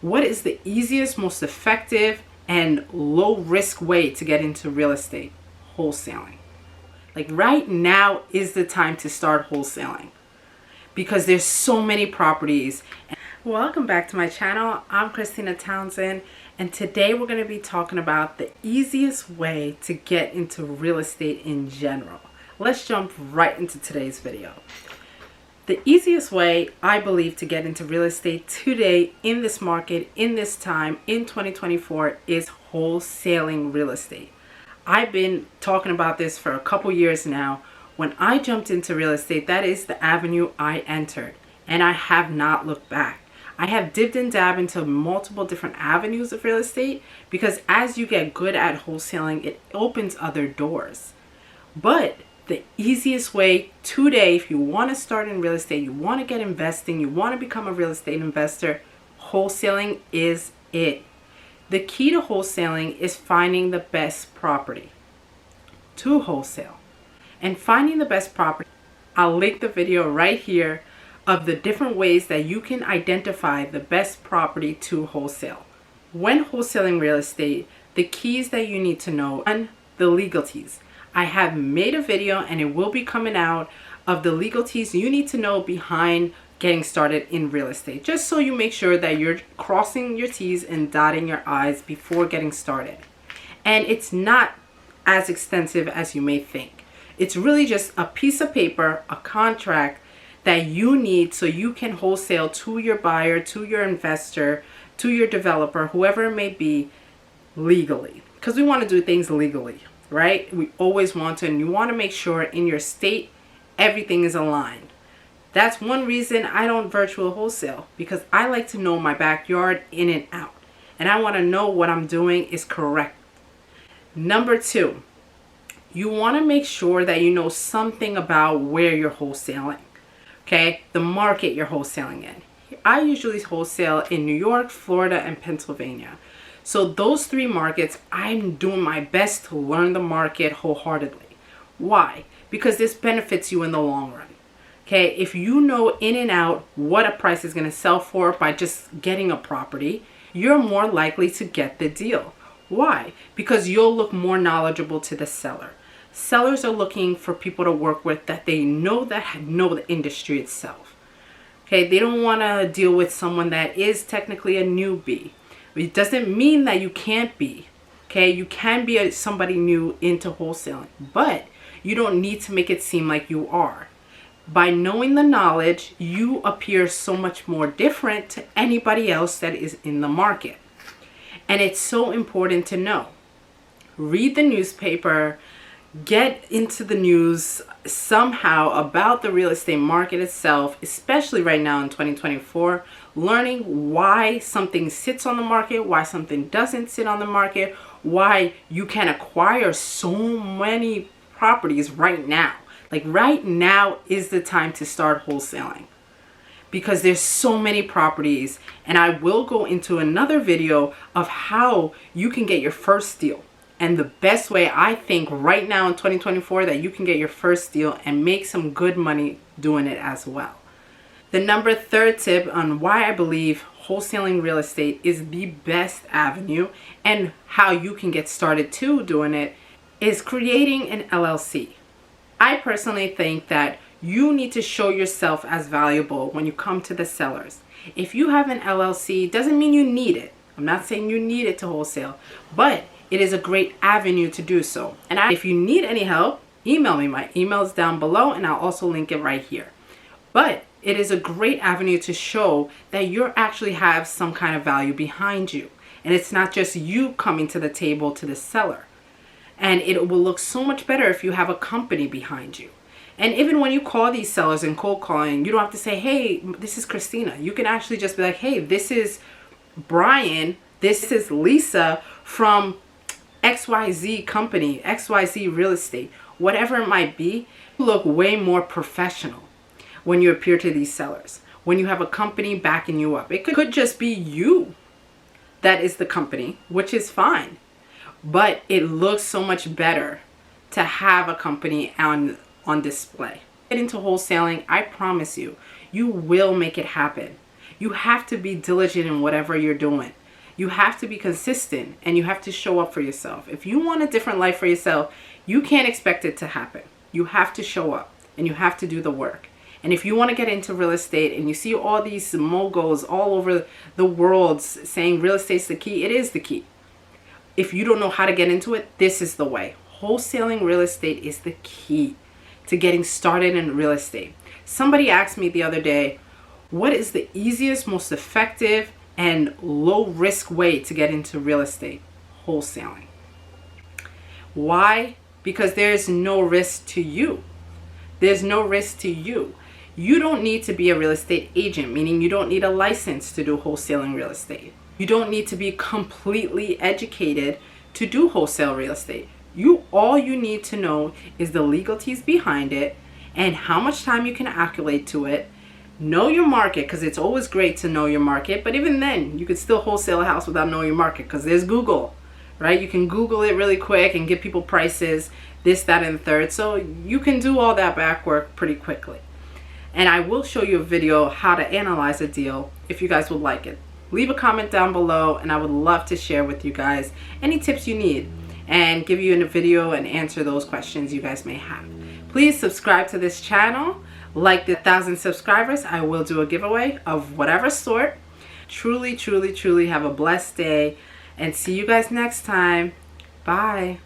What is the easiest, most effective, and low risk way to get into real estate? Wholesaling. Like right now is the time to start wholesaling because there's so many properties. Welcome back to my channel. I'm Christina Townsend, and today we're going to be talking about the easiest way to get into real estate in general. Let's jump right into today's video. The easiest way, I believe, to get into real estate today in this market, in this time, in 2024, is wholesaling real estate. I've been talking about this for a couple years now. When I jumped into real estate, that is the avenue I entered, and I have not looked back. I have dipped and dabbed into multiple different avenues of real estate because as you get good at wholesaling, it opens other doors. But the easiest way today, if you want to start in real estate, you want to get investing, you want to become a real estate investor, wholesaling is it. The key to wholesaling is finding the best property to wholesale. And finding the best property, I'll link the video right here of the different ways that you can identify the best property to wholesale. When wholesaling real estate, the keys that you need to know and the legalities. I have made a video and it will be coming out of the legalities you need to know behind getting started in real estate, just so you make sure that you're crossing your T's and dotting your I's before getting started. And it's not as extensive as you may think. It's really just a piece of paper, a contract that you need so you can wholesale to your buyer, to your investor, to your developer, whoever it may be, legally. Because we want to do things legally, right? We always want to, and you want to make sure in your state everything is aligned. That's one reason I don't virtual wholesale, because I like to know my backyard in and out, and I want to know what I'm doing is correct. Number two, you want to make sure that you know something about where you're wholesaling. Okay, the market you're wholesaling in. I usually wholesale in New York, Florida, and Pennsylvania. So those three markets, I'm doing my best to learn the market wholeheartedly. Why? Because this benefits you in the long run. Okay, if you know in and out what a price is going to sell for by just getting a property, you're more likely to get the deal. Why? Because you'll look more knowledgeable to the seller. Sellers are looking for people to work with that they know the industry itself. Okay, they don't want to deal with someone that is technically a newbie. It doesn't mean that you can't be. Okay, you can be somebody new into wholesaling, but you don't need to make it seem like you are. By knowing the knowledge, you appear so much more different to anybody else that is in the market. And it's so important to know. Read the newspaper, get into the news somehow about the real estate market itself, especially right now in 2024, learning why something sits on the market, why something doesn't sit on the market, why you can acquire so many properties right now. Like right now is the time to start wholesaling because there's so many properties, and I will go into another video of how you can get your first deal. And the best way I think right now in 2024 that you can get your first deal and make some good money doing it as well. The third tip on why I believe wholesaling real estate is the best avenue and how you can get started too doing it is creating an LLC. I personally think that you need to show yourself as valuable when you come to the sellers. If you have an LLC, doesn't mean you need it. I'm not saying you need it to wholesale, but it is a great avenue to do so. And if you need any help, email me. My email is down below, and I'll also link it right here. But it is a great avenue to show that you actually have some kind of value behind you. And it's not just you coming to the table to the seller. And it will look so much better if you have a company behind you. And even when you call these sellers in cold calling, you don't have to say, hey, this is Christina. You can actually just be like, hey, this is Brian. This is Lisa from XYZ company, XYZ real estate, whatever it might be. You look way more professional when you appear to these sellers, when you have a company backing you up. It could just be you that is the company, which is fine. But it looks so much better to have a company on display. Get into wholesaling, I promise you, you will make it happen. You have to be diligent in whatever you're doing. You have to be consistent and you have to show up for yourself. If you want a different life for yourself, you can't expect it to happen. You have to show up and you have to do the work. And if you want to get into real estate and you see all these moguls all over the world saying real estate's the key, it is the key. If you don't know how to get into it, this is the way. Wholesaling real estate is the key to getting started in real estate. Somebody asked me the other day, what is the easiest, most effective, and low risk way to get into real estate? Wholesaling. Why? Because there's no risk to you. There's no risk to you. You don't need to be a real estate agent, meaning you don't need a license to do wholesaling real estate. You don't need to be completely educated to do wholesale real estate. All you need to know is the legalities behind it and how much time you can accumulate to it. Know your market, because it's always great to know your market, but even then you could still wholesale a house without knowing your market, because there's Google, right? You can Google it really quick and give people prices, this, that, and the third. So you can do all that back work pretty quickly. And I will show you a video how to analyze a deal if you guys would like it. Leave a comment down below and I would love to share with you guys any tips you need and give you in a video and answer those questions you guys may have. Please subscribe to this channel. Like the 1,000 subscribers, I will do a giveaway of whatever sort. Truly, truly, truly have a blessed day and see you guys next time. Bye.